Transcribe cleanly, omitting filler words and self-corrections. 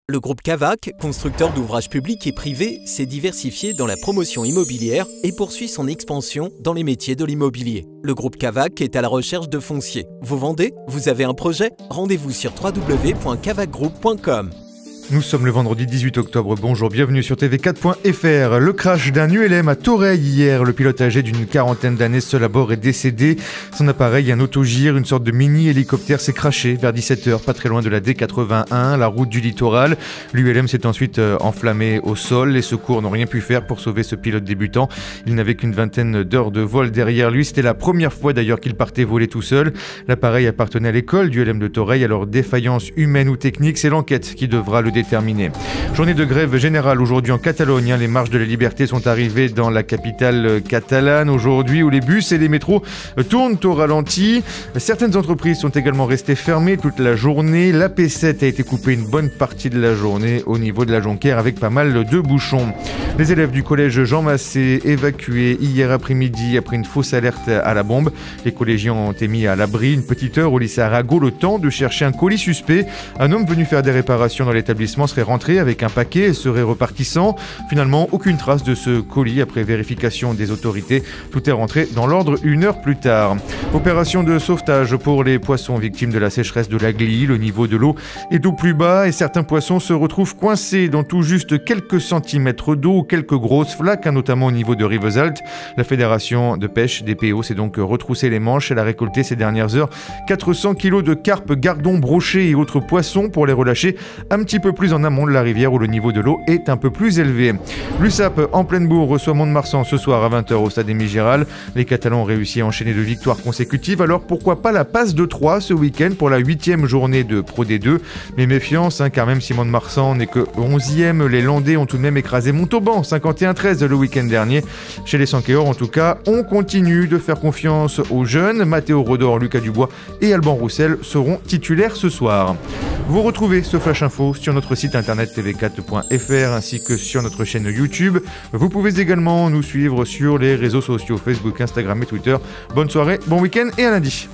Le groupe Cavac, constructeur d'ouvrages publics et privés, s'est diversifié dans la promotion immobilière et poursuit son expansion dans les métiers de l'immobilier. Le groupe Cavac est à la recherche de foncier. Vous vendez? Vous avez un projet? Rendez-vous sur www.cavacgroup.com. Nous sommes le vendredi 18 octobre, bonjour, bienvenue sur tv4.fr. Le crash d'un ULM à Toreil hier, le pilote âgé d'une quarantaine d'années seul à bord est décédé. Son appareil, un autogire, une sorte de mini-hélicoptère, s'est crashé vers 17h, pas très loin de la D81, la route du littoral. L'ULM s'est ensuite enflammé au sol, les secours n'ont rien pu faire pour sauver ce pilote débutant. Il n'avait qu'une vingtaine d'heures de vol derrière lui, c'était la première fois d'ailleurs qu'il partait voler tout seul. L'appareil appartenait à l'école du ULM de Toreil, alors défaillance humaine ou technique, c'est l'enquête qui devra le déterminé. Journée de grève générale aujourd'hui en Catalogne. Les marches de la liberté sont arrivées dans la capitale catalane aujourd'hui où les bus et les métros tournent au ralenti. Certaines entreprises sont également restées fermées toute la journée. La P7 a été coupée une bonne partie de la journée au niveau de la Jonquière avec pas mal de bouchons. Les élèves du collège Jean Massé évacués hier après-midi après une fausse alerte à la bombe. Les collégiens ont été mis à l'abri une petite heure au lycée Arago, le temps de chercher un colis suspect. Un homme venu faire des réparations dans l'établissement serait rentré avec un paquet et serait reparti sans. Finalement, aucune trace de ce colis après vérification des autorités. Tout est rentré dans l'ordre une heure plus tard. Opération de sauvetage pour les poissons victimes de la sécheresse de la Glie. Le niveau de l'eau est au plus bas et certains poissons se retrouvent coincés dans tout juste quelques centimètres d'eau, quelques grosses flaques, notamment au niveau de Rivesaltes. La fédération de pêche des PO s'est donc retroussé les manches. Elle a récolté ces dernières heures 400 kg de carpes, gardons, brochets et autres poissons pour les relâcher un petit peu plus en amont de la rivière où le niveau de l'eau est un peu plus élevé. L'USAP en pleine bourre reçoit Mont-de-Marsan ce soir à 20h au stade Émile Giral. Les Catalans ont réussi à enchaîner de victoires consécutives, alors pourquoi pas la passe de 3 ce week-end pour la 8e journée de Pro D2. Mais méfiance, car même si Mont-de-Marsan n'est que 11e, les Landais ont tout de même écrasé Montauban 51-13 le week-end dernier. Chez les Sankéors en tout cas, on continue de faire confiance aux jeunes. Mathéo Rodor, Lucas Dubois et Alban Roussel seront titulaires ce soir. Vous retrouvez ce Flash Info sur notre site internet tv4.fr ainsi que sur notre chaîne YouTube. Vous pouvez également nous suivre sur les réseaux sociaux Facebook, Instagram et Twitter. Bonne soirée, bon week-end et à lundi.